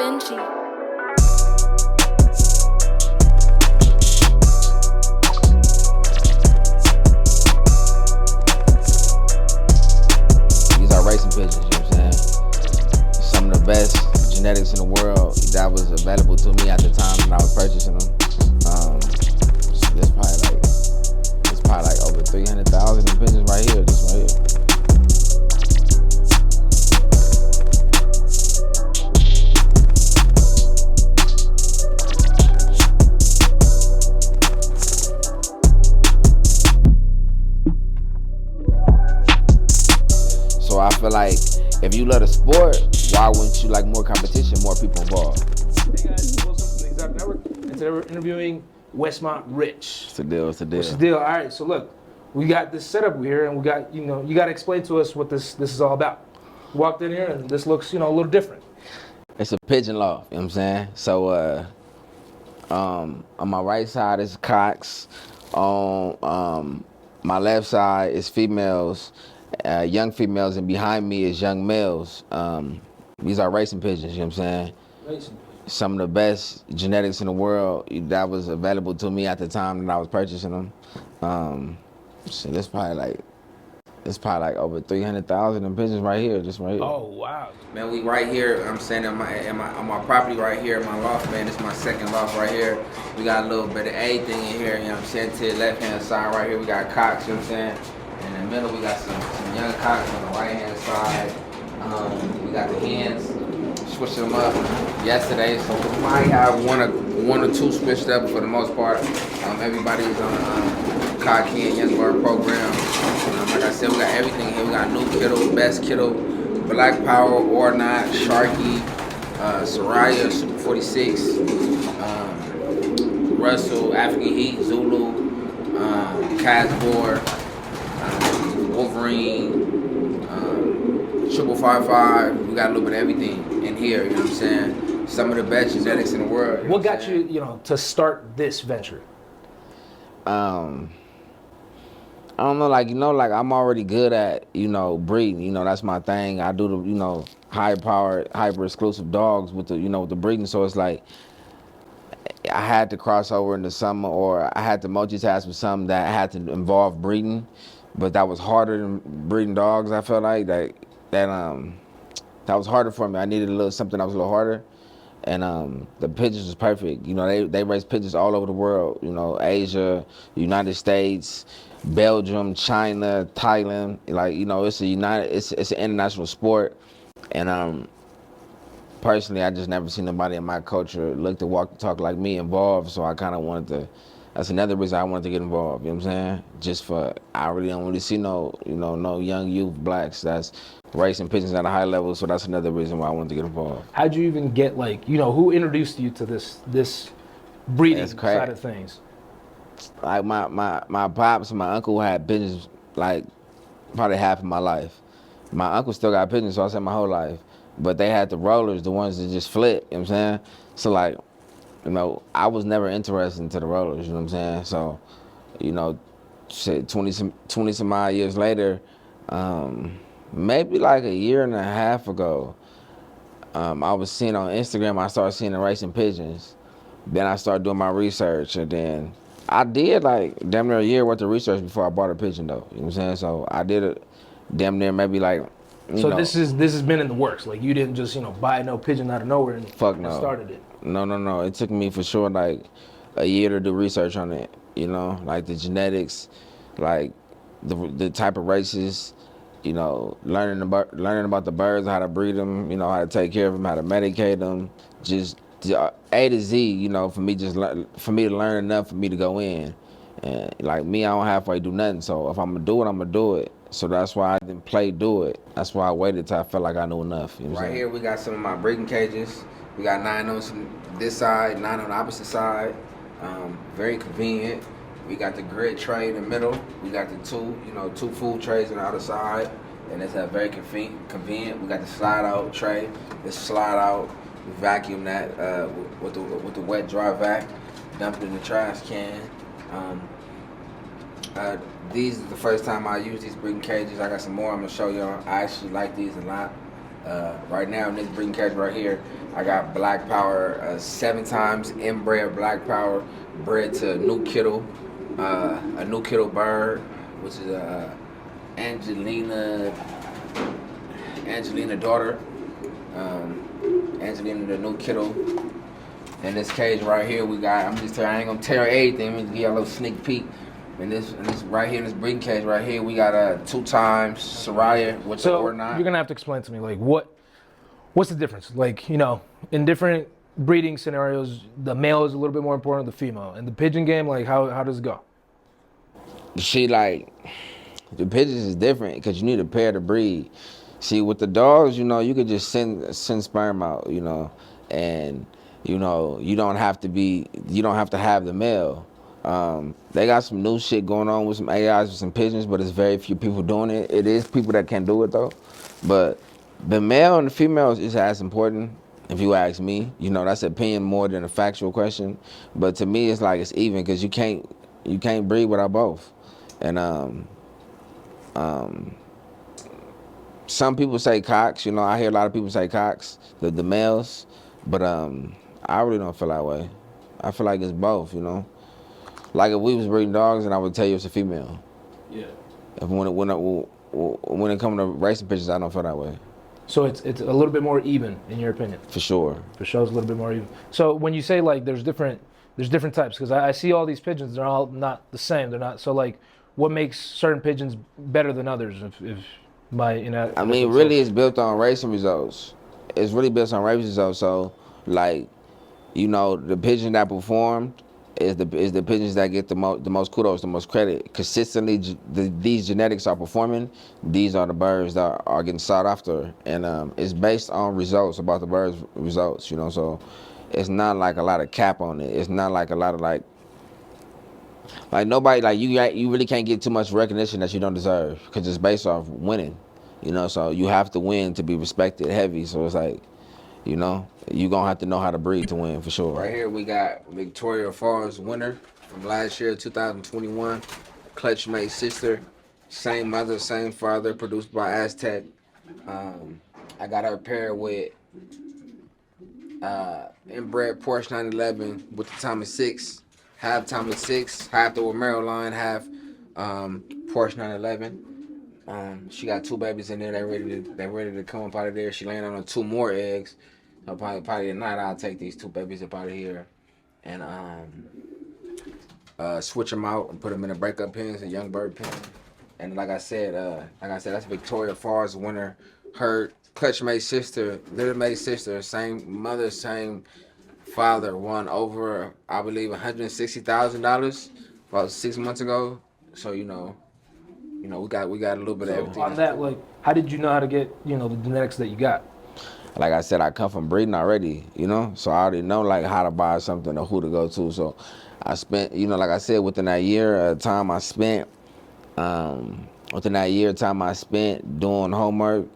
Vinci. These are racing pigeons, you know what I'm saying? Some of the best genetics in the world that was available to me at the time that I was purchasing them. It's probably like over 300,000 in pigeons right here, just right here. So I feel like if you love the sport, why wouldn't you like more competition, more people involved? Hey guys, welcome to the Exotic Network. And today we're interviewing Westmont Rich. It's the deal, it's the deal. What's the deal? All right, so look, we got this setup here, and we got, you got to explain to us what this is all about. Walked in here, and this looks, a little different. It's a pigeon loft, you know what I'm saying? So on my right side is cocks. On my left side is females, young females, and behind me is young males. These are racing pigeons, you know what I'm saying? Racing. Some of the best genetics in the world that was available to me at the time that I was purchasing them. So it's probably like over 300,000 in pigeons right here, just right here. Oh wow. Man, we right here. I'm saying on my property right here, my loft, man. This is my second loft right here. We got a little bit of everything in here, you know what I'm saying? To the left hand side right here, we got cocks, you know what I'm saying? In the middle, we got some young cocks on the right hand side. We got the hens. Switching them up yesterday, so we might have one or two switched up. For the most part, everybody is on the cock hen young bird program. Like I said, we got everything here. We got new kittle, best kittle, black power, or not, Sharky, Soraya, Super 46, Russell, African Heat, Zulu, Casboard, Wolverine, 555. We got a little bit of everything in here, you know what I'm saying? Some of the best genetics in the world. What got you, to start this venture? I don't know, like I'm already good at, breeding. That's my thing. I do the, high-powered, hyper-exclusive dogs with the, with the breeding. So it's like I had to cross over into something, or I had to multitask with something that had to involve breeding, but that was harder than breeding dogs. I felt like that was harder for me. I needed something that was a little harder, and the pigeons was perfect. They raise pigeons all over the world. Asia, United States, Belgium, China, Thailand. It's an international sport, and personally, I just never seen nobody in my culture look to walk the talk like me involved. So I kind of wanted to. That's another reason I wanted to get involved. You know what I'm saying? I really don't really see no young youth blacks that's racing pigeons at a high level. So that's another reason why I wanted to get involved. How'd you even get who introduced you to this breeding side of things? Like my pops and my uncle had pigeons like probably half of my life. My uncle still got pigeons, so I said my whole life. But they had the rollers, the ones that just flip, you know what I'm saying? So I was never interested into the rollers, you know what I'm saying? So, shit, 20 some odd years later, maybe like a year and a half ago, I was seeing on Instagram, I started seeing the racing pigeons. Then I started doing my research, and then I did like damn near a year worth of research before I bought a pigeon though, you know what I'm saying? So I did it damn near maybe like, So this has been in the works. Like you didn't just buy no pigeon out of nowhere and started it. No. It took me for sure like a year to do research on it. Like the genetics, like the type of races. Learning about the birds, how to breed them. How to take care of them, how to medicate them. Just A to Z. For me to learn enough for me to go in. And like me, I don't halfway do nothing. So if I'm gonna do it, I'm gonna do it. So that's why I didn't do it. That's why I waited till I felt like I knew enough. Right here, we got some of my breeding cages. We got 9 on this side, 9 on the opposite side. Very convenient. We got the grid tray in the middle. We got the two food trays on the other side. And it's very convenient. We got the slide out tray. This slide out. We vacuum that with the wet dry vac. Dump it in the trash can. These is the first time I use these breeding cages. I got some more I'm gonna show y'all. I actually like these a lot. Right now in this breeding cage right here, I got black power, 7 times inbred black power, bred to a new kittle bird, which is Angelina daughter. Angelina the new kittle. In this cage right here, I ain't gonna tell everything. I'm gonna give you a little sneak peek. In this right here, in this breeding cage right here, we got 2 times Soraya with the or not. You're gonna have to explain to me, like, what's the difference? Like, in different breeding scenarios, the male is a little bit more important than the female. In the pigeon game, like, how does it go? Like, the pigeons is different because you need a pair to breed. See, with the dogs, you could just send sperm out, and you don't have to have the male. They got some new shit going on with some AIs with some pigeons, but it's very few people doing it. It is people that can do it though, but the male and the female is as important. If you ask me, that's an opinion more than a factual question. But to me, it's like it's even because you can't breed without both. And some people say cocks. I hear a lot of people say cocks, the males, but I really don't feel that way. I feel like it's both. Like if we was breeding dogs, and I would tell you it's a female. Yeah. When it comes to racing pigeons, I don't feel that way. So it's a little bit more even, in your opinion. For sure. For sure, it's a little bit more even. So when you say like there's different types, because I see all these pigeons, they're all not the same. They're not. So like, what makes certain pigeons better than others? I mean, really, it's built on racing results. It's really built on racing results. So, like, the pigeon that performed is the pigeons that get the most kudos, the most credit. Consistently, these genetics are performing. These are the birds that are getting sought after, and it's based on results about the birds' results. So it's not like a lot of cap on it. It's not like a lot of like nobody you really can't get too much recognition that you don't deserve because it's based off winning. So you have to win to be respected heavy. So it's like, you gonna have to know how to breed to win for sure. Right here we got Victoria Falls winner from last year, 2021. Clutch mate sister, same mother, same father, produced by Aztec. I got her paired with inbred Porsche 911 with the Thomas 6, half Thomas 6, half the Romero line, half Porsche 911. She got 2 babies in there. They ready to come up out of there. She landed on 2 more eggs. So probably tonight I'll take these 2 babies up out of here and switch them out and put them in a breakup pens, a young bird pen. And like I said, that's Victoria Falls winner. Her clutch mate sister, little mate sister, same mother, same father, won over, I believe, $160,000 about 6 months ago. So we got a little bit of everything. On that, like, how did you know how to get the genetics that you got? Like I said, I come from breeding already, so I already know like how to buy something or who to go to. So I spent, like I said, within that year time I spent doing homework,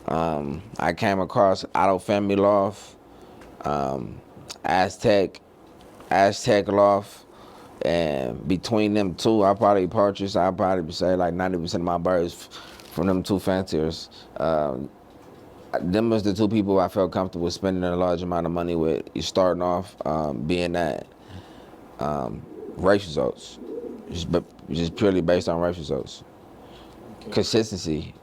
I came across Auto Family Loft, Aztec Loft, and between them 2, I probably say like 90% of my birds from them 2 fanciers. Them was the 2 people I felt comfortable spending a large amount of money with. You starting off being that race results, just purely based on race results. Okay. Consistency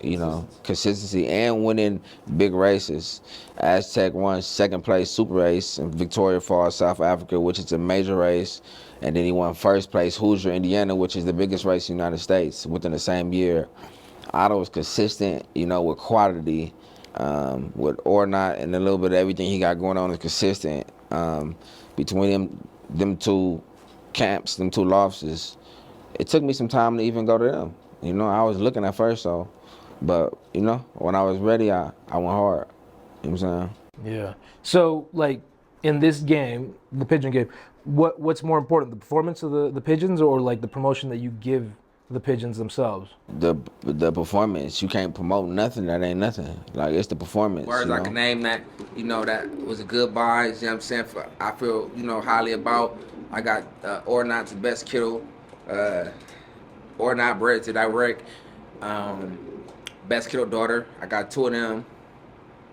and winning big races. Aztec won 2nd place super race in Victoria Falls, South Africa, which is a major race, and then he won 1st place Hoosier, Indiana, which is the biggest race in the United States within the same year. Otto was consistent, with quality. With or not, and a little bit of everything he got going on is consistent. Between them 2 camps, them 2 lofts, it took me some time to even go to them. I was looking at first, but when I was ready, I went hard. You know what I'm saying? Yeah. So like in this game, the pigeon game, what's more important, the performance of the pigeons or like the promotion that you give the pigeons themselves? The performance. You can't promote nothing that ain't nothing. Like, it's the performance. Words I can name that, that was a good buy. You know what I'm saying? I feel, highly about. I got or not's best kittle, or not bred to direct. Best kittle daughter. I got 2 of them.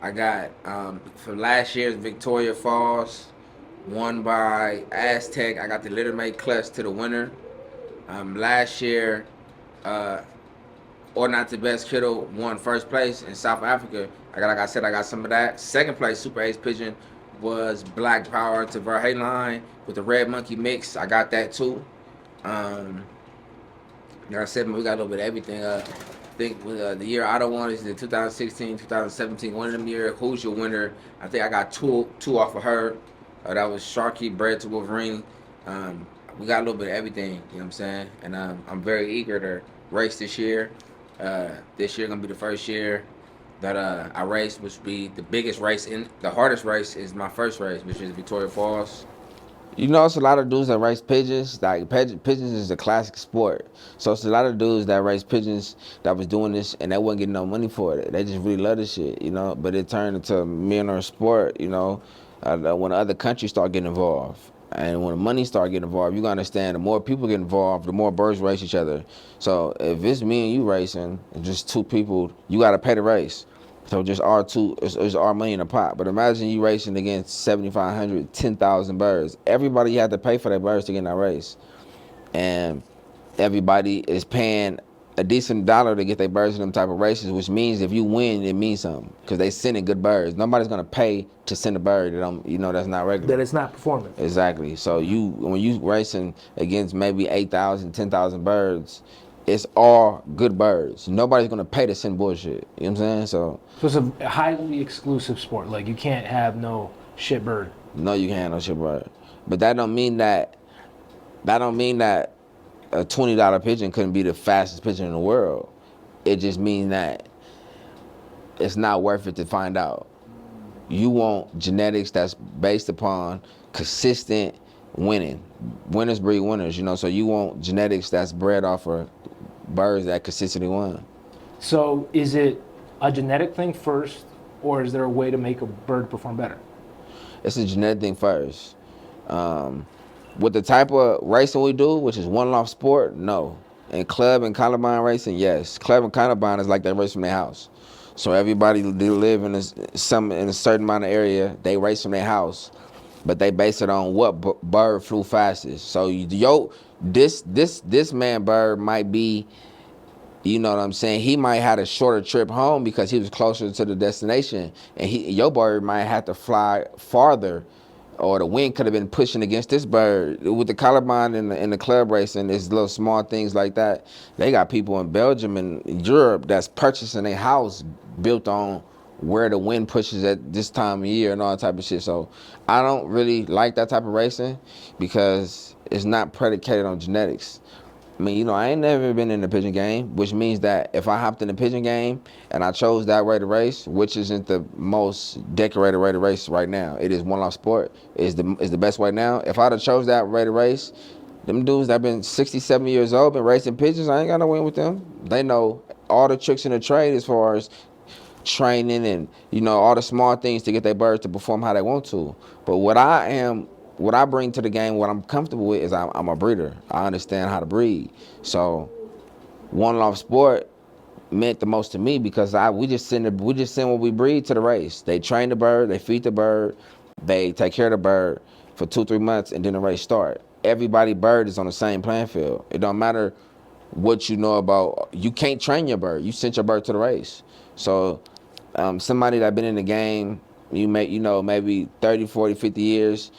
I got for last year's Victoria Falls, won by Aztec. I got the Litter Mate Clutch to the winner. Last year, uh, or not the best kittle won first place in South Africa. Like I said, I got some of that. Second place Super Ace Pigeon was Black Power to Verhaeline with the Red Monkey mix. I got that too. Um, like I said, we got a little bit of everything. I think the year I don't want is the 2016, 2017. One of them year. Who's your winner? I think I got two off of her. That was Sharky Bred to Wolverine. We got a little bit of everything. You know what I'm saying? And I'm very eager to race this year. This year gonna be the first year that I race, which will be the biggest race in the hardest race is my first race, which is Victoria Falls. You know, it's a lot of dudes that race pigeons. Like pigeons is a classic sport, so it's a lot of dudes that race pigeons that was doing this and they wasn't getting no money for it. They just really love this shit, you know. But it turned into a millionaire sport, you know, when other countries start getting involved. And when the money start getting involved, you gotta understand the more people get involved, the more birds race each other. So if it's me and you racing, just two people, you gotta pay the race. So just our two, it's our money in the pot. But imagine you racing against 7,500, 10,000 birds. Everybody had to pay for their birds to get in that race. And everybody is paying a decent dollar to get their birds in them type of races, which means if you win, it means something. Because they sending good birds. Nobody's going to pay to send a bird that that's not regular. That it's not performance. Exactly. So when you racing against maybe 8,000, 10,000 birds, it's all good birds. Nobody's gonna pay to send bullshit. You know what I'm saying? So it's a highly exclusive sport. Like you can't have no shit bird. No, you can't have no shit bird. But that don't mean that a $20 pigeon couldn't be the fastest pigeon in the world. It just means that it's not worth it to find out. You want genetics that's based upon consistent winning. Winners breed winners, you know. So you want genetics that's bred off of birds that consistently won. So is it a genetic thing first, or is there a way to make a bird perform better? It's a genetic thing first. With the type of racing we do, which is one loft sport, no. And club and columbine racing, yes. Club and columbine is like they race from their house. So everybody they live in a certain amount of area, they race from their house, but they base it on what bird flew fastest. So this man bird might be, you know what I'm saying, he might have a shorter trip home because he was closer to the destination, and your bird might have to fly farther, or the wind could have been pushing against this bird. With the columbine and the club racing, it's little small things like that. They got people in Belgium and Europe that's purchasing a house built on where the wind pushes at this time of year and all that type of shit. So I don't really like that type of racing because it's not predicated on genetics. I mean, you know, I ain't never been in the pigeon game, which means that if I hopped in the pigeon game and I chose that way to race, which isn't the most decorated way to race right now, it is one loft sport, is the best way now. If I'd have chose that way to race, them dudes that been 60, 70 years old, been racing pigeons, I ain't got no win with them. They know all the tricks in the trade as far as training and, you know, all the small things to get their birds to perform how they want to. But what I bring to the game, what I'm comfortable with is I'm a breeder. I understand how to breed. So one loft sport meant the most to me because we just send what we breed to the race. They train the bird, they feed the bird, they take care of the bird for 2-3 months, and then the race start. Everybody bird is on the same playing field. It don't matter what you know about. You can't train your bird. You sent your bird to the race. So somebody that been in the game, maybe 30, 40, 50 years,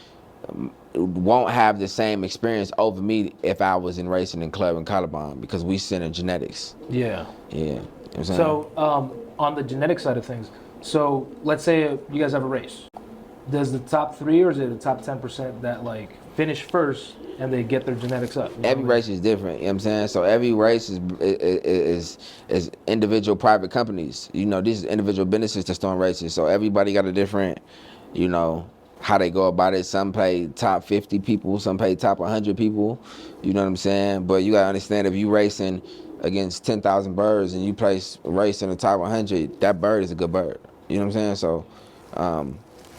won't have the same experience over me if I was in racing in club and columbine because we send in genetics. Yeah. Yeah. You know what I'm saying? So on the genetic side of things, so let's say you guys have a race. Does the top 3 or is it the top 10% that like finish first and they get their genetics up? Every race is different, you know what I'm saying? So every race is individual private companies. You know, these are individual businesses that's throwing races. So everybody got a different, you know, how they go about it. Some pay top 50 people, some pay top 100 people. You know what I'm saying? But you gotta understand, if you racing against 10,000 birds and you place a race in the top 100, that bird is a good bird. You know what I'm saying? So,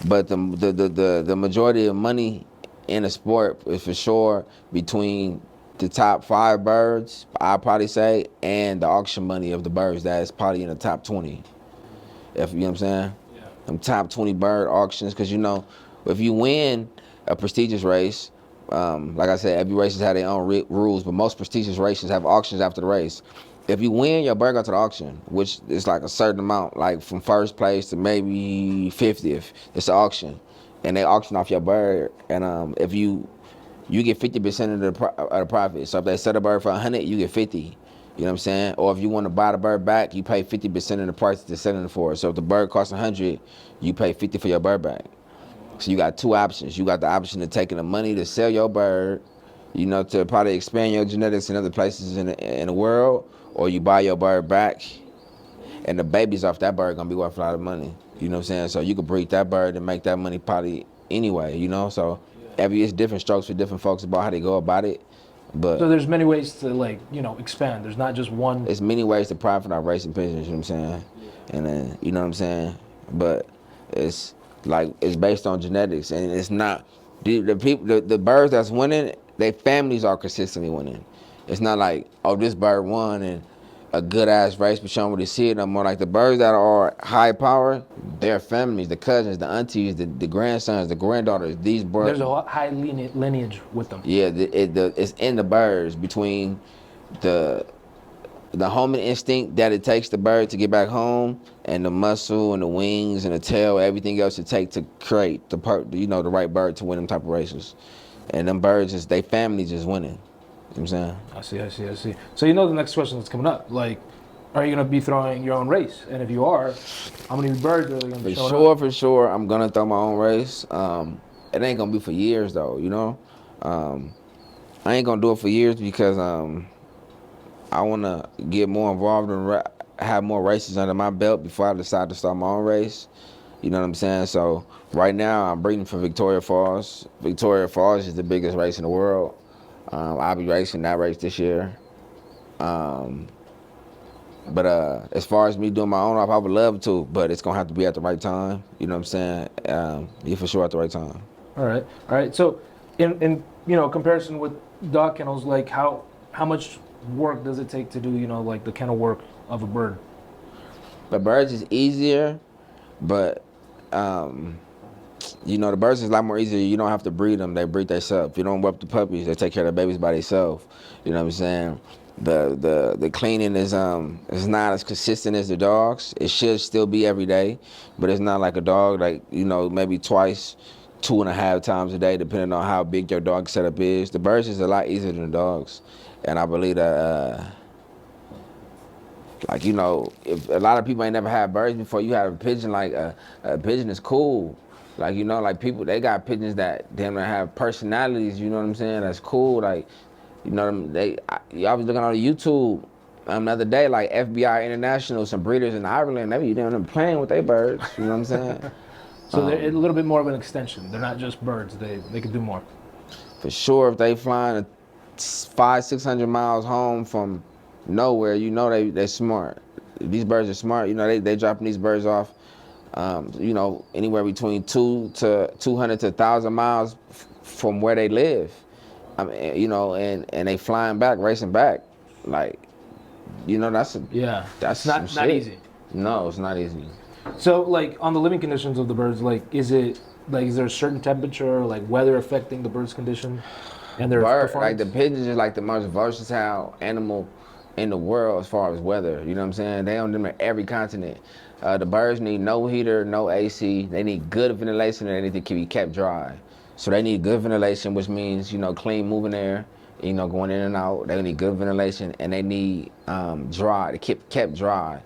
but the majority of money in a sport is for sure between the top 5 birds, I'd probably say, and the auction money of the birds that is probably in the top 20. If you know what I'm saying? them top 20 bird auctions, because if you win a prestigious race, like I said, every races have their own rules, but most prestigious races have auctions after the race. If you win, your bird go to the auction, which is like a certain amount, like from first place to maybe 50th. It's an auction, and they auction off your bird. And if you get 50% of the profit. So if they sell the bird for 100, you get 50. You know what I'm saying? Or if you want to buy the bird back, you pay 50% of the price they're selling it for. So if the bird costs 100, you pay 50 for your bird back. So you got two options. You got the option of taking the money to sell your bird, to probably expand your genetics in other places in the world, or you buy your bird back, and the babies off that bird gonna be worth a lot of money. You know what I'm saying? So you could breed that bird and make that money probably anyway. So it's different strokes for different folks about how they go about it. But So there's many ways to expand. There's not just one. it's many ways to profit out racing pigeons. You know what I'm saying? And then you know what I'm saying. But it's based on genetics, and it's not the people, the birds that's winning. Their families are consistently winning. It's not like, oh, this bird won and a good ass race, but you don't really see it no more. Like the birds that are high power, their families, the cousins, the aunties, the grandsons, the granddaughters. These birds. There's a high lineage with them. Yeah, it's in the birds, between the homing instinct that it takes the bird to get back home, and the muscle and the wings and the tail, everything else it takes to create the right bird to win them type of races. And them birds, they family just winning. You know what I'm saying? I see. So the next question that's coming up, like, are you gonna be throwing your own race? And if you are, how many birds are they gonna be showing up? For sure, I'm gonna throw my own race. It ain't gonna be for years though, I ain't gonna do it for years because I wanna get more involved and have more races under my belt before I decide to start my own race. You know what I'm saying? So right now I'm breeding for Victoria Falls. Victoria Falls is the biggest race in the world. I'll be racing that race this year. But as far as me doing my own off, I would love to, but it's gonna have to be at the right time. You know what I'm saying? Yeah, for sure at the right time. All right. So, in comparison with dog kennels, like how much work does it take to do like the kennel work of a bird? The birds is easier, but the birds is a lot more easier. You don't have to breed them; they breed themselves. You don't whelp the puppies; they take care of the babies by themselves. You know what I'm saying? The cleaning is not as consistent as the dogs. It should still be every day, but it's not like a dog, like maybe twice, 2.5 times a day, depending on how big your dog setup is. The birds is a lot easier than the dogs, and I believe that if a lot of people ain't never had birds before, you have a pigeon. Like a pigeon is cool. Like people, they got pigeons that damn near have personalities. You know what I'm saying? That's cool. Like, y'all was looking on YouTube the other day, like FBI International, some breeders in Ireland, they be down there playing with their birds. You know what I'm saying? So they're a little bit more of an extension. They're not just birds. They can do more. For sure, if they flying 500-600 miles home from nowhere, they smart. These birds are smart. They dropping these birds off. Anywhere between 200 to 1,000 miles from where they live. I mean, and they flying back, racing back, like, that's not easy. No, it's not easy. So, like, on the living conditions of the birds, like, is there a certain temperature, like weather affecting the bird's condition and their performance? Like the pigeons is like the most versatile animal in the world as far as weather. You know what I'm saying? They on them at every continent. The birds need no heater, no AC. They need good ventilation, and they need to be kept dry. So they need good ventilation, which means, clean moving air, going in and out. They need good ventilation, and they need dry, to keep kept dry.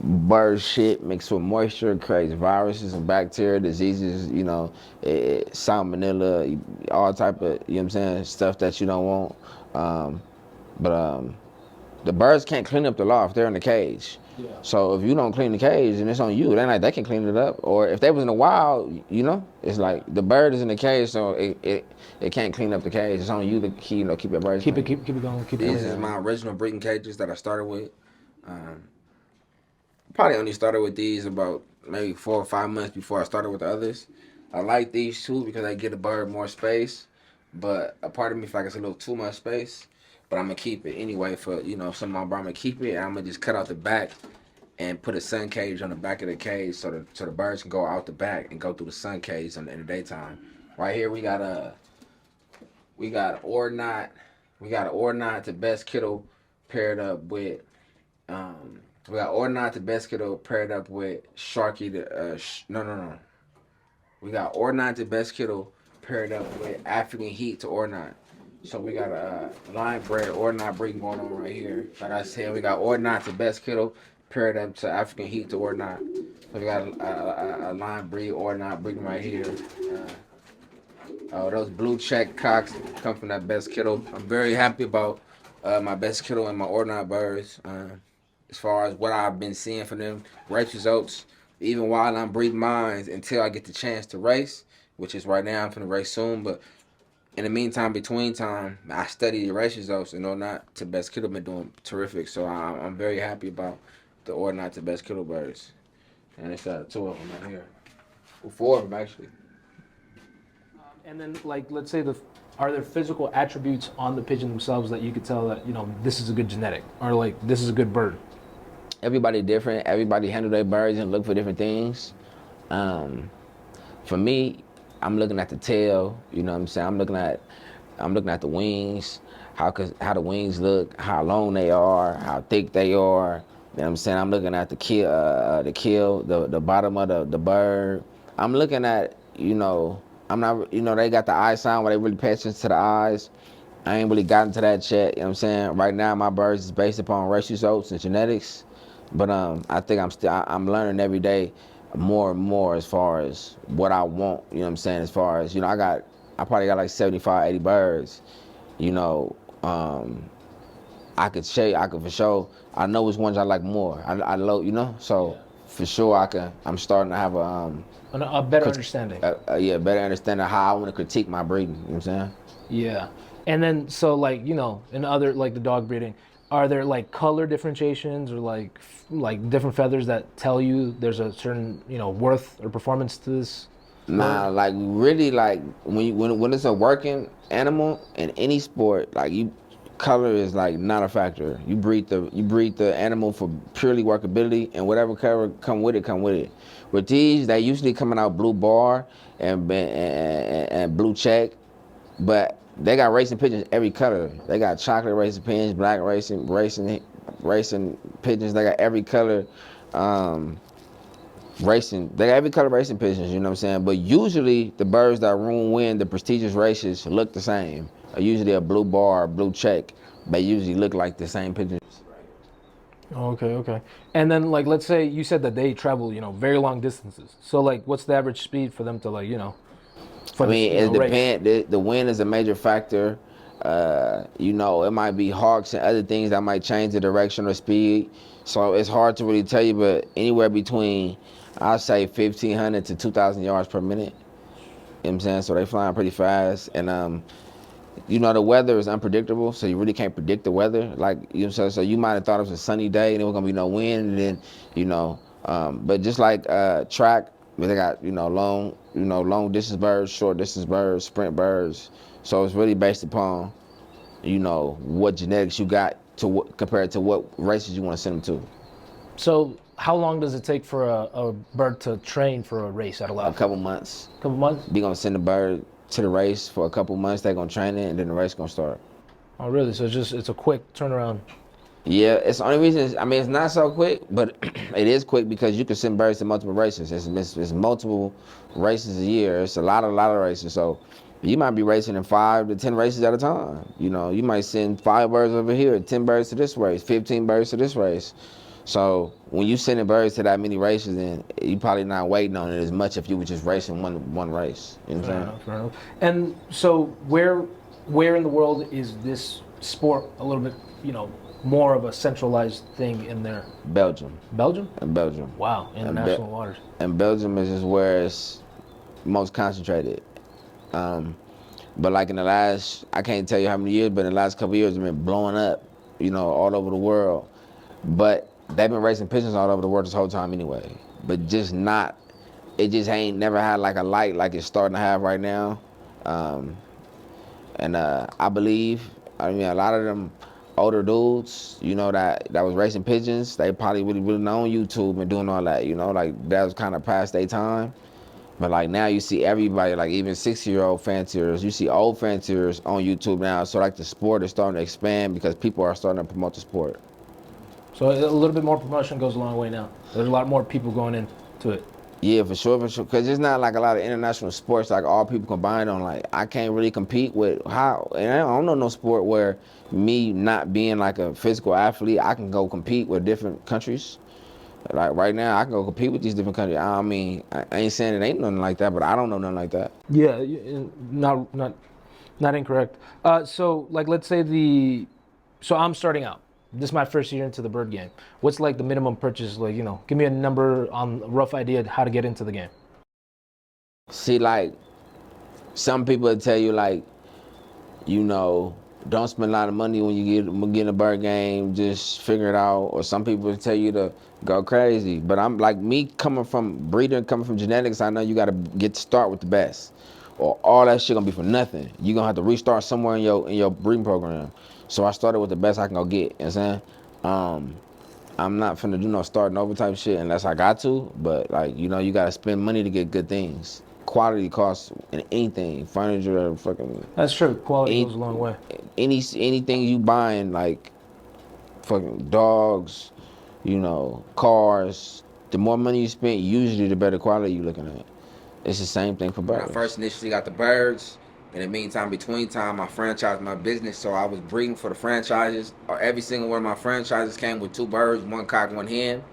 Bird shit mixed with moisture creates viruses and bacteria, diseases, salmonella, all type of, stuff that you don't want. But the birds can't clean up the loft. They're in the cage. Yeah. So if you don't clean the cage, and it's on you, then they can clean it up. Or if they was in the wild, it's like the bird is in the cage, so it can't clean up the cage. It's on you to keep your birds clean. Keep it going. These is my original breeding cages that I started with. Probably only started with these about maybe 4 or 5 months before I started with the others. I like these too because they give the bird more space, but a part of me feels like it's a little too much space. But I'm gonna keep it anyway for if somebody brought me, keep it. And I'm gonna just cut out the back and put a sun cage on the back of the cage so the birds can go out the back and go through the sun cage in the daytime. Right here we got Ordnot. We got Ordnot the best kittle paired up with we got Ordnot the best kittle paired up with Sharky the no. We got Ordnot the best kittle paired up with African Heat to Ordnot. So we got a line bred Ordnot breeding going on right here. Like I said, we got Ordnot the best kittle paired up to African Heat to Ordnot. So we got a line breed Ordnot breeding right here. Those blue check cocks come from that best kittle. I'm very happy about my best kittle and my Ordnot birds. As far as what I've been seeing from them race results, even while I'm breeding mines until I get the chance to race, which is right now. I'm finna race soon, but in the meantime, between time, I study the race results, and Ordnot to best kittle been doing terrific. So I'm very happy about the Ordnot to best kittle birds, and it's 2 of them right here, well, 4 of them actually. And then, like, let's say are there physical attributes on the pigeon themselves that you could tell that, you know, this is a good genetic, or like this is a good bird? Everybody different. Everybody handle their birds and look for different things. For me, I'm looking at the tail. You know what I'm saying? I'm looking at the wings. How the wings look, how long they are, how thick they are. You know what I'm saying? I'm looking at the kill, the bottom of the bird. I'm looking at, you know, I'm not, you know, they got the eye sign where they really pay attention to the eyes. I ain't really gotten to that yet. You know what I'm saying? Right now, my birds is based upon race results and genetics. But I think I'm learning every day more and more as far as what I want, you know what I'm saying, as far as, you know, I probably got like 75, 80 birds, you know. I could for sure, I know which ones I like more. I love, you know, so for sure I'm starting to have A better understanding. Better understanding how I want to critique my breeding, you know what I'm saying? Yeah. And then, so like, you know, in other, like the dog breeding, are there like color differentiations or like different feathers that tell you there's a certain, you know, worth or performance to this? Nah, like really, like when it's a working animal in any sport, like color is like not a factor. You breed the animal for purely workability, and whatever color come with it. With these, they usually coming out blue bar and blue check, but they got racing pigeons every color. They got chocolate racing pigeons, black racing pigeons. They got every color. They got every color racing pigeons, you know what I'm saying? But usually the birds that win the prestigious races look the same. Usually a blue bar, or blue check. They usually look like the same pigeons. Okay. And then, like, let's say you said that they travel, you know, very long distances. So like, what's the average speed for them to, like, you know, I mean, it depends. The wind is a major factor. You know, it might be hawks and other things that might change the direction or speed. So it's hard to really tell you, but anywhere between, I'd say 1,500 to 2,000 yards per minute. You know what I'm saying? So they flying pretty fast. And, you know, the weather is unpredictable, so you really can't predict the weather. Like, you know, so you might have thought it was a sunny day and there was going to be no wind. And then, you know, but just like track, they got, you know, long distance birds, short distance birds, sprint birds. So it's really based upon, you know, what genetics you got compared to what races you want to send them to. So how long does it take for a bird to train for a race at a level? A couple months. Couple months? Be gonna send the bird to the race for a couple months. They're gonna train it, and then the race gonna start. Oh, really? So it's a quick turnaround. Yeah, it's the only reason. I mean, it's not so quick, but it is quick because you can send birds to multiple races. It's multiple races a year. It's a lot of races. So you might be racing in 5 to 10 races at a time. You know, you might send 5 birds over here, 10 birds to this race, 15 birds to this race. So when you sending birds to that many races, then you probably not waiting on it as much if you were just racing one race. You know what I'm saying? Fair enough. And so where in the world is this sport a little bit, you know, more of a centralized thing in there? Belgium. Belgium? In Belgium. Wow, international waters. And Belgium is just where it's most concentrated. But like in the last, I can't tell you how many years, but in the last couple of years, it's been blowing up, you know, all over the world. But they've been racing pigeons all over the world this whole time anyway. But it just ain't never had like a light like it's starting to have right now. I believe, I mean, a lot of them older dudes, you know, that was racing pigeons. They probably really know on YouTube and doing all that, you know, like that was kind of past their time. But like now you see everybody, like even 60-year-old fanciers, you see old fanciers on YouTube now. So like the sport is starting to expand because people are starting to promote the sport. So a little bit more promotion goes a long way now. There's a lot more people going into it. Yeah, for sure, for sure. Because it's not like a lot of international sports, like all people combined on. Like, I can't really compete with how, and I don't know no sport where me not being like a physical athlete, I can go compete with different countries. Like right now, I can go compete with these different countries. I mean, I ain't saying it ain't nothing like that, but I don't know nothing like that. Yeah, not incorrect. So like let's say so I'm starting out. This is my first year into the bird game. What's like the minimum purchase? Like, give me a number on a rough idea of how to get into the game. See, like, some people will tell you, like, you know, don't spend a lot of money when you get in a bird game, just figure it out. Or some people tell you to go crazy. But I'm like, me coming from breeding, coming from genetics, I know you gotta get to start with the best. Or all that shit gonna be for nothing. You gonna have to restart somewhere in your breeding program. So I started with the best I can go get, you know what I'm saying? I'm not finna do no starting over type shit unless I got to, but like, you know, you gotta spend money to get good things. Quality costs in anything, furniture, fucking That's true. Quality any, goes a long way. anything you buying, like fucking dogs, you know, cars. The more money you spend, usually the better quality you looking at. It's the same thing for birds. When I first initially got the birds, in the meantime, between time, I franchised my business, so I was breeding for the franchises. Every single one of my franchises came with 2 birds, 1 cock, 1 hen.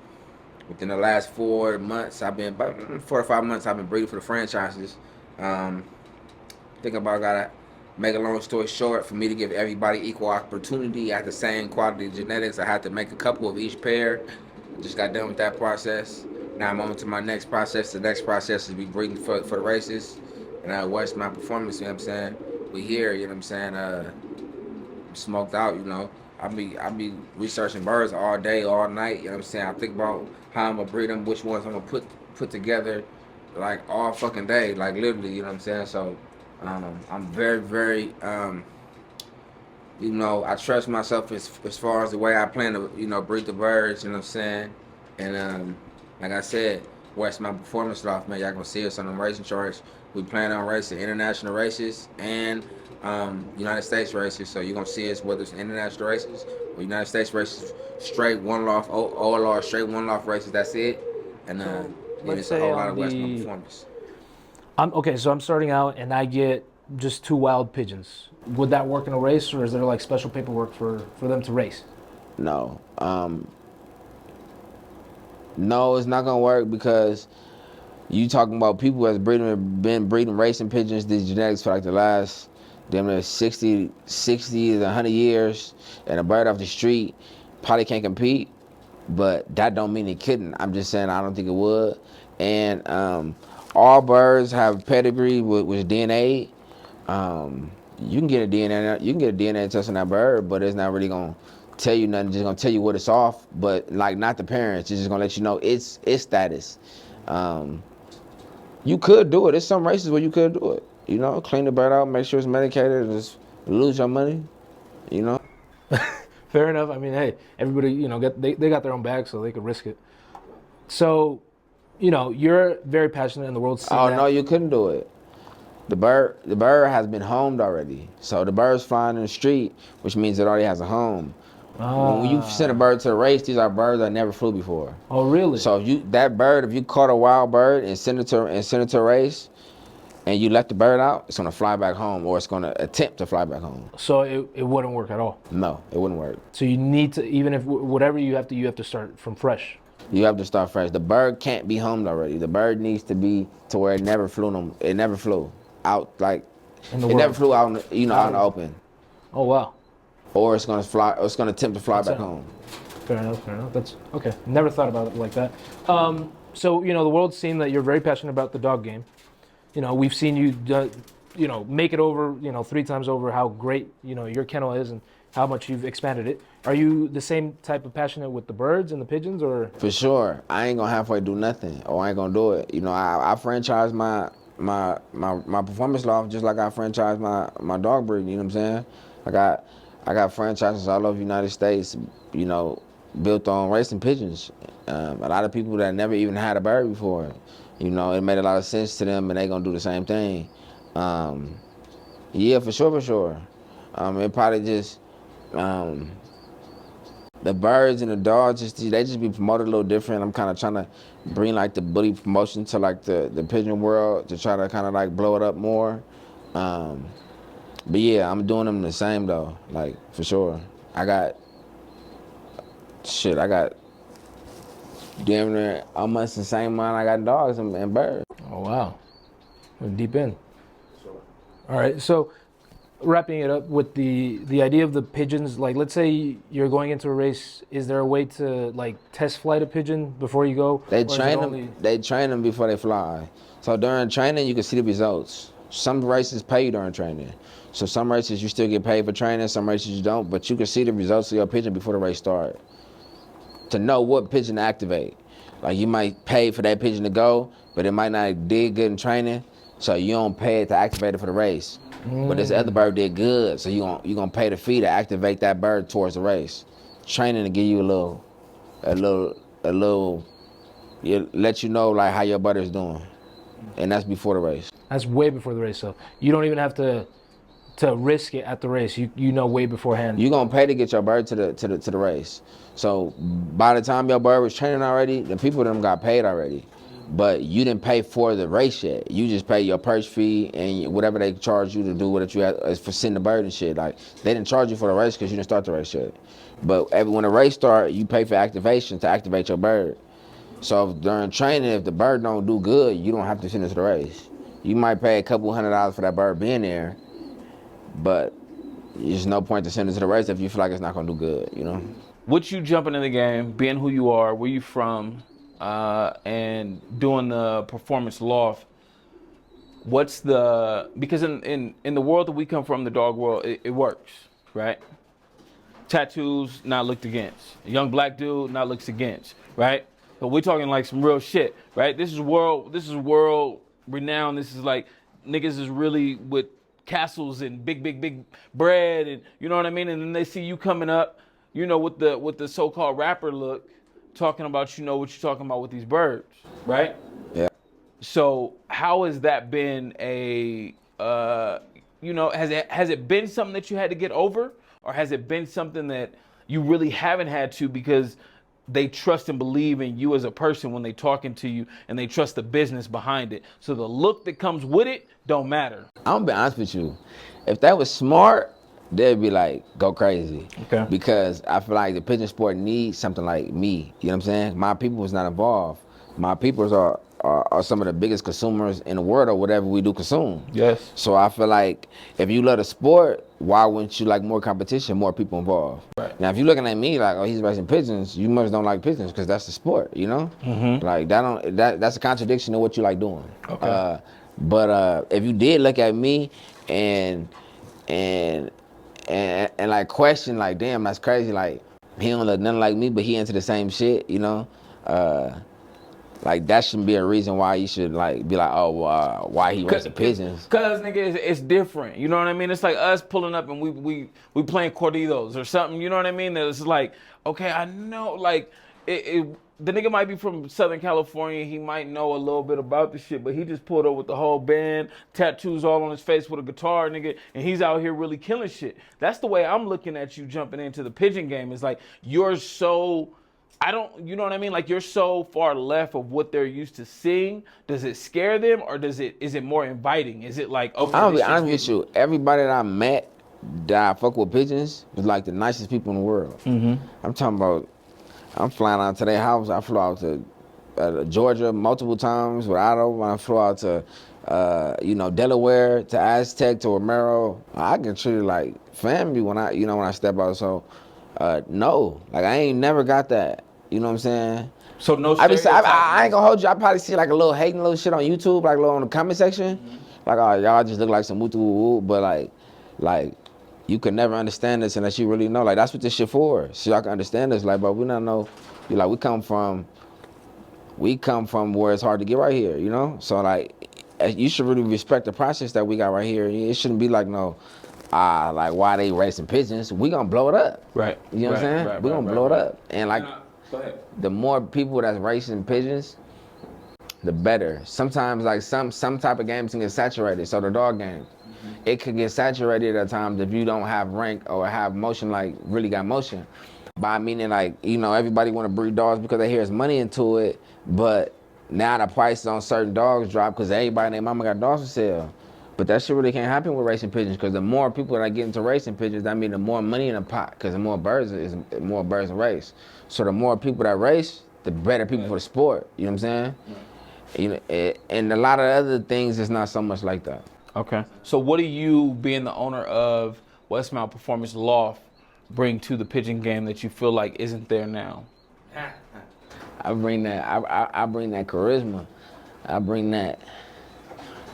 Within the last 4 months, about 4 or 5 months, I've been breeding for the franchises. Think about gotta make a long story short, for me to give everybody equal opportunity at the same quality of genetics, I had to make a couple of each pair. Just got done with that process. Now I'm on to my next process. The next process is be breeding for the races. And Westmont Performance, you know what I'm saying? We here, you know what I'm saying? Smoked out, you know. I be researching birds all day, all night, you know what I'm saying? I think about how I'm gonna breed them, which ones I'm gonna put together, like all fucking day, like literally, you know what I'm saying? So I'm very, very you know, I trust myself as far as the way I plan to, you know, breed the birds, you know what I'm saying? And like I said, Westmont Performance Loft, man, y'all gonna see us on them racing charts. We plan on racing international races and United States races. So you're gonna see us whether it's international races or United States races, straight one loft, OLR, straight one loft races. That's it. And it's a whole lot of Westmont Performance. So I'm starting out and I get just 2 wild pigeons. Would that work in a race, or is there like special paperwork for them to race? No. No, it's not gonna work because you talking about people that's been breeding racing pigeons, these genetics for like the last damn near 60 to 100 years, and a bird off the street probably can't compete, but that don't mean it couldn't. I'm just saying I don't think it would. And all birds have pedigree with DNA. You can get a DNA test on that bird, but it's not really gonna tell you nothing. Just gonna tell you what it's off, but like not the parents. It's just gonna let you know its status. You could do it. There's some races where you could do it. You know, clean the bird out, make sure it's medicated, and just lose your money. You know. Fair enough. I mean, hey, everybody, they got their own bag, so they could risk it. So, you're very passionate in the world scene. Oh no, you couldn't do it. The bird has been homed already. So the bird's flying in the street, which means it already has a home. When you send a bird to a race, these are birds that never flew before. Oh, really? So if you caught a wild bird and send it to a race, and you let the bird out, it's gonna fly back home, or it's gonna attempt to fly back home. So it wouldn't work at all. No, it wouldn't work. So you need to, even if whatever you have to start from fresh. You have to start fresh. The bird can't be homed already. The bird needs to be to where it never flew. It never flew out, like it never flew out, out in the open. Oh wow. Or it's gonna fly. Or it's gonna attempt to fly back home. Fair enough. That's okay. Never thought about it like that. So the world's seen that you're very passionate about the dog game. We've seen you, make it over, 3 times over how great, your kennel is and how much you've expanded it. Are you the same type of passionate with the birds and the pigeons, or? For sure. I ain't gonna halfway do nothing, or I ain't gonna do it. I franchise my performance loft just like I franchise my dog breeding. You know what I'm saying? I got franchises all over the United States, you know, built on racing pigeons. A lot of people that never even had a bird before, you know, it made a lot of sense to them, and they gonna do the same thing. Yeah, for sure, for sure. It probably just um, the birds and the dogs they just be promoted a little different. I'm kind of trying to bring like the bully promotion to like the pigeon world to try to kind of like blow it up more. Um, but yeah, I'm doing them the same though, like for sure. I got I got damn near almost the same amount I got dogs and birds. Oh wow, we're deep in. All right, so wrapping it up with the idea of the pigeons, like let's say you're going into a race, is there a way to like test flight a pigeon before you go? They Or is it train only... them. They train them before they fly. So during training, you can see the results. Some races pay you during training. So some races you still get paid for training. Some races you don't. But you can see the results of your pigeon before the race starts to know what pigeon to activate. Like you might pay for that pigeon to go, but it might not did good in training, so you don't pay it to activate it for the race. But this other bird did good, so you gonna pay the fee to activate that bird towards the race. Training to give you a little, let you know like how your bird is doing, and that's before the race. That's way before the race, so you don't even have to risk it at the race. You know way beforehand. You gonna pay to get your bird to the race. So by the time your bird was training already, the people them got paid already. But you didn't pay for the race yet. You just pay your purse fee and whatever they charge you to do what you had is for sending the bird and shit. Like they didn't charge you for the race because you didn't start the race yet. But when the race start, you pay for activation to activate your bird. So during training, if the bird don't do good, you don't have to send it to the race. You might pay a couple $100 for that bird being there, but there's no point to send it to the race if you feel like it's not gonna do good, you know? With you jumping in the game, being who you are, where you from, and doing the performance loft, what's the, because in the world that we come from, the dog world, it works, right? Tattoos not looked against. A young black dude not looked against, right? So we're talking like some real shit, right? This is world renowned. This is like niggas is really with castles and big bread, and you know what I mean? And then they see you coming up, you know, with the so-called rapper look, talking about, you know, what you're talking about with these birds, right? Yeah. So how has that been a, you know, has it been something that you had to get over, or has it been something that you really haven't had to because they trust and believe in you as a person when they talking to you, and they trust the business behind it? So the look that comes with it don't matter. I'm gonna be honest with you. If that was smart, they'd be like, go crazy. Okay. Because I feel like the pigeon sport needs something like me. You know what I'm saying? My people was not involved. My peoples are some of the biggest consumers in the world of whatever we do consume. Yes. So I feel like if you love the sport, why wouldn't you like more competition, more people involved? Right. Now, if you're looking at me like, oh, he's racing pigeons, you must don't like pigeons because that's the sport, you know? Mm-hmm. Like that's a contradiction to what you like doing. Okay. But if you did look at me and like question like, damn, that's crazy. Like he don't look nothing like me, but he into the same shit, you know? Like that shouldn't be a reason why you should like be like, oh, why he racing pigeons? Cause nigga, it's different. You know what I mean? It's like us pulling up and we playing corridos or something. You know what I mean? It's like, okay, I know, like the nigga might be from Southern California. He might know a little bit about the shit, but he just pulled up with the whole band, tattoos all on his face with a guitar, nigga, and he's out here really killing shit. That's the way I'm looking at you jumping into the pigeon game. Is like you're so. You know what I mean? Like you're so far left of what they're used to seeing. Does it scare them, or is it more inviting? Is it like, okay, I'll be honest with you. Everybody that I met that I fuck with pigeons was like the nicest people in the world. Mm-hmm. I'm talking about, I'm flying out to their house. I flew out to Georgia multiple times with Otto. I flew out to, you know, Delaware, to Aztec, to Romero. I get treated like family when I step out. So, no, like I ain't never got that. You know what I'm saying? So no. I ain't gonna hold you. I probably see like a little hating little shit on YouTube, like a little on the comment section. Mm-hmm. Like, oh, y'all just look like some woo, but like you could never understand this unless you really know. Like that's what this shit for. So y'all can understand this. Like, but we not know. You like we come from where it's hard to get right here. You know. So like you should really respect the process that we got right here. It shouldn't be like no. like why they racing pigeons, we gonna blow it up. Right. You know what I'm saying? Right, we gonna blow it up. And like go ahead. the more people that's racing pigeons, the better. Sometimes like some type of games can get saturated. So the dog game, it could get saturated at times if you don't have rank or have motion, like really got motion. By meaning like, you know, everybody want to breed dogs because they hear there's money into it, but now the prices on certain dogs drop because everybody and their mama got dogs for sale. But that shit really can't happen with racing pigeons because the more people that get into racing pigeons, that means the more money in the pot because the more birds is more birds in race. So the more people that race, the better people for the sport. You know what I'm saying? You know, and a lot of other things is not so much like that. Okay. So what do you, being the owner of Westmont Performance Loft, bring to the pigeon game that you feel like isn't there now? I bring that. I bring that charisma. I bring that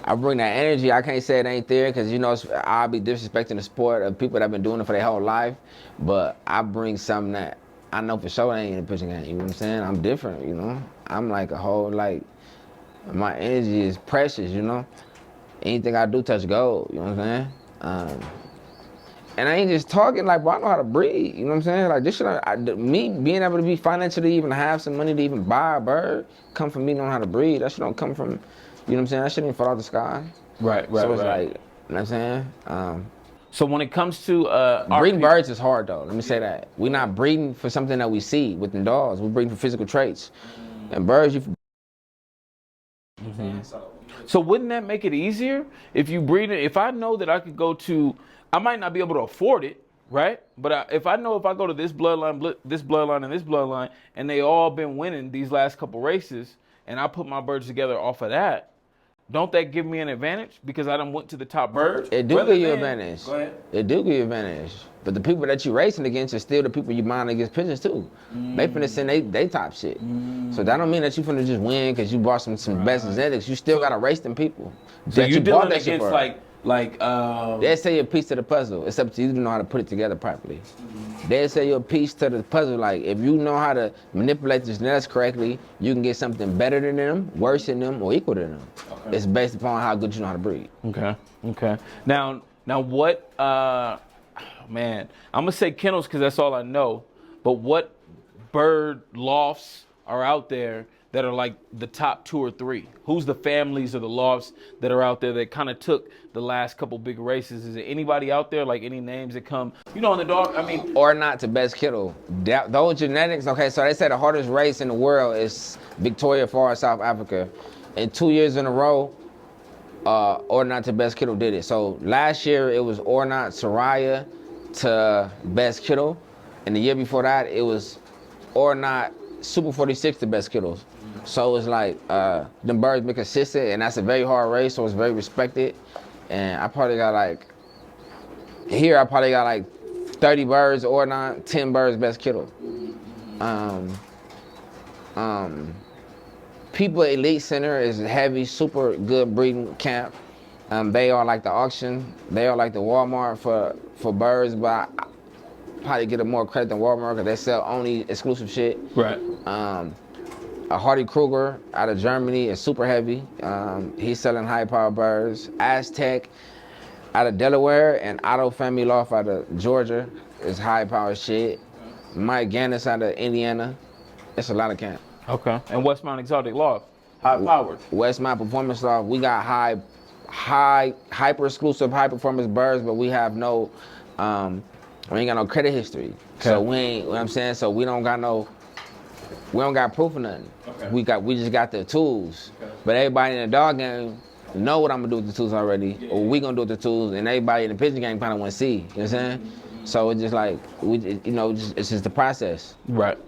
energy. I can't say it ain't there because, you know, I'll be disrespecting the sport of people that have been doing it for their whole life. But I bring something that I know for sure ain't in the pigeon game. You know what I'm saying? I'm different, you know? I'm like a whole, like, my energy is precious, you know? Anything I do touch gold, you know what I'm saying? And I ain't just talking like, bro, I know how to breed, you know what I'm saying? Like, this shit, me being able to be financially even have some money to even buy a bird, come from me knowing how to breed. That shit don't come from, you know what I'm saying? That shit didn't fall out the sky. Right. So it's like, you know what I'm saying? So when it comes to breeding birds is hard though, let me say that. We're not breeding for something that we see within dogs. We're breeding for physical traits. And birds, So wouldn't that make it easier if you breed it? If I know that I could go to, I might not be able to afford it, right? But if I know if I go to this bloodline, and this bloodline, and they all been winning these last couple races, and I put my birds together off of that, don't that give me an advantage because I done went to the top birds? it do give you advantage. Go ahead. It do give you advantage. But the people that you racing against are still the people you mind against pigeons too. They finna send they top shit. So that don't mean that you finna just win because you bought some best genetics. You still gotta race them people. So you bought dealing that shit against for. They'll say you're a piece to the puzzle. It's up to you to know how to put it together properly. They'll say you're a piece to the puzzle. Like, if you know how to manipulate the genetics correctly, you can get something better than them, worse than them, or equal to them. Okay. It's based upon how good you know how to breed. Okay. Now what, man, I'm going to say kennels because that's all I know. But what bird lofts are out there that are like the top 2 or 3? Who's the families or the lofts that are out there that kind of took the last couple big races? Is there anybody out there, like any names that come, you know, on the dog? I mean, or not to best kittle. Those genetics, okay, so they say the hardest race in the world is Victoria Falls, South Africa. And 2 years in a row, or not to best kittle did it. So last year it was or not Soraya to best kittle. And the year before that it was or not Super 46 to best kittles. So it's like, them birds be consistent, and that's a very hard race, so it's very respected. And I probably got like 30 birds or not, 10 birds best kittle. People Elite Center is a heavy, super good breeding camp. They are like the auction, they are like the Walmart for birds, but I probably get more credit than Walmart because they sell only exclusive shit. right. A Hardy Kruger out of Germany is super heavy. He's selling high power birds. Aztec out of Delaware and Otto Family Loft out of Georgia is high power shit. Mike Gannis out of Indiana. It's a lot of camp. Okay. And Westmont Exotic Loft, high powered. Westmont Performance Loft, we got hyper exclusive, high performance birds, but we have no, we ain't got no credit history. Okay. So we ain't, you know what I'm saying? So we don't got proof of nothing. Okay. We just got the tools. Okay. But everybody in the dog game know what I'm gonna do with the tools already, or we gonna do with the tools, and everybody in the pigeon game kind of want to see. You know what I'm saying? So it's just like it's just the process. Right.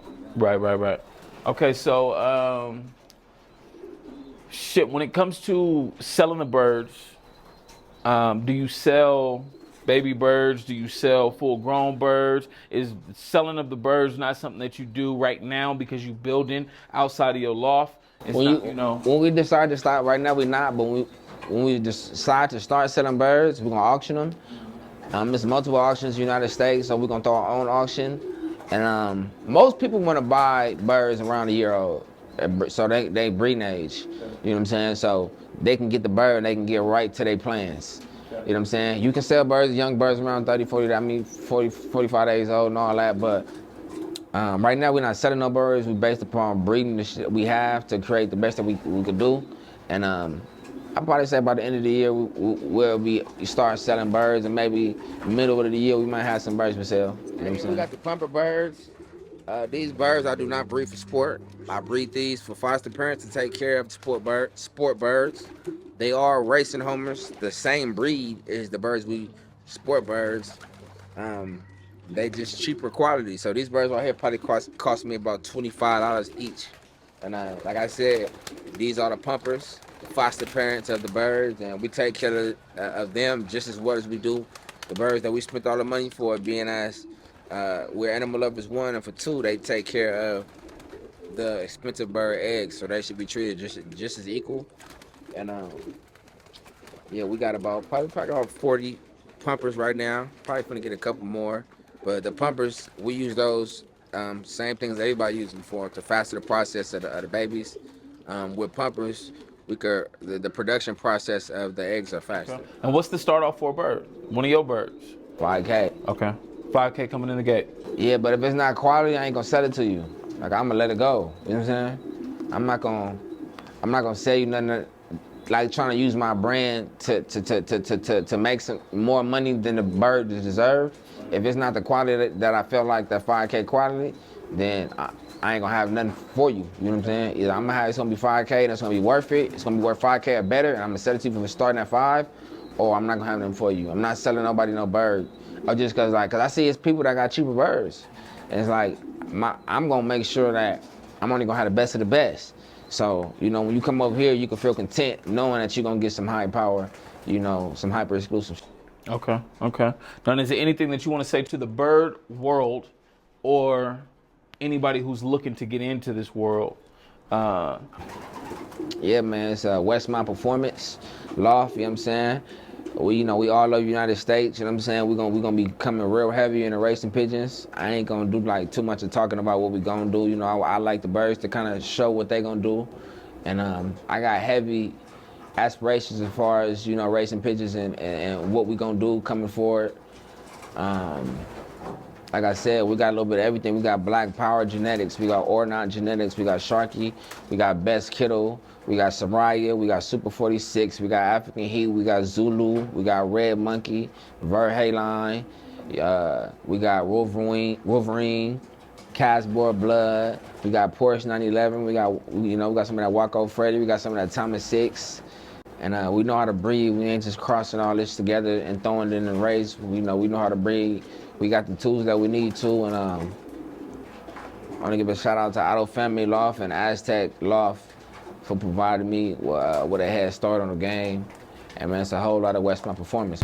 Okay, so shit. When it comes to selling the birds, do you sell baby birds? Do you sell full-grown birds? Is selling of the birds not something that you do right now because you building outside of your loft? When we decide to start, right now we're not, but when we decide to start selling birds, we're gonna auction them. There's multiple auctions in the United States, so we're gonna throw our own auction. And most people wanna buy birds around a year old, so they breeding age. You know what I'm saying? So they can get the bird and they can get right to their plans. You know what I'm saying? You can sell birds, young birds around 30, 40, I mean 40, 45 days old and all that, but right now we're not selling no birds. We're based upon breeding the shit we have to create the best that we could do. And I'd probably say by the end of the year we'll be start selling birds, and maybe middle of the year we might have some birds for sale. You know what I'm saying? We got the pumper birds. These birds I do not breed for sport. I breed these for foster parents to take care of sport birds. They are racing homers. The same breed is the birds we sport birds. They just cheaper quality. So these birds right here probably cost me about $25 each. And like I said, these are the pumpers, the foster parents of the birds, and we take care of them just as well as we do the birds that we spent all the money for, being as we're animal lovers, one, and for two, they take care of the expensive bird eggs, so they should be treated just as equal. And yeah, we got probably about 40 pumpers right now. Probably gonna get a couple more, but the pumpers, we use those same things everybody uses them for, to faster the process of the babies. With pumpers, the production process of the eggs are faster. Okay. And what's the start off for a bird? One of your birds? 5K. Okay. 5K coming in the gate. Yeah, but if it's not quality, I ain't gonna sell it to you. Like, I'm gonna let it go. You know what I'm saying? I'm not gonna sell you nothing like trying to use my brand to make some more money than the bird deserves. If it's not the quality that I feel like, that 5K quality, then I ain't gonna have nothing for you. You know what I'm saying? Either it's gonna be 5K and it's gonna be worth it. It's gonna be worth 5K or better, and I'm gonna sell it to you for starting at 5, or I'm not gonna have nothing for you. I'm not selling nobody no bird. Or just cause I see it's people that got cheaper birds. And it's like, I'm gonna make sure that I'm only gonna have the best of the best. So, you know, when you come over here, you can feel content knowing that you're gonna get some high power, you know, some hyper exclusive. Okay. Now, is there anything that you want to say to the bird world or anybody who's looking to get into this world? Yeah, man, it's Westmont Performance Loft, you know what I'm saying? We all over United States, you know what I'm saying? We're gonna be coming real heavy into racing pigeons. I ain't gonna do like too much of talking about what we gonna do. You know, I like the birds to kind of show what they gonna do. And I got heavy aspirations as far as, you know, racing pigeons and what we gonna do coming forward. Like I said, we got a little bit of everything. We got Black Power genetics, we got Ordnance genetics, we got Sharky, we got Best Kittle, we got Soraya, we got Super 46, we got African Heat, we got Zulu, we got Red Monkey, Verhaline, we got Wolverine, Casbor Blood, we got Porsche 911, we got some of that Waco Freddy, we got some of that Thomas 6. And we know how to breed. We ain't just crossing all this together and throwing it in the race. We know how to breed. We got the tools that we need to. And I want to give a shout out to Auto Family Loft and Aztec Loft for providing me with a head start on the game. And man, it's a whole lot of Westmont Performance.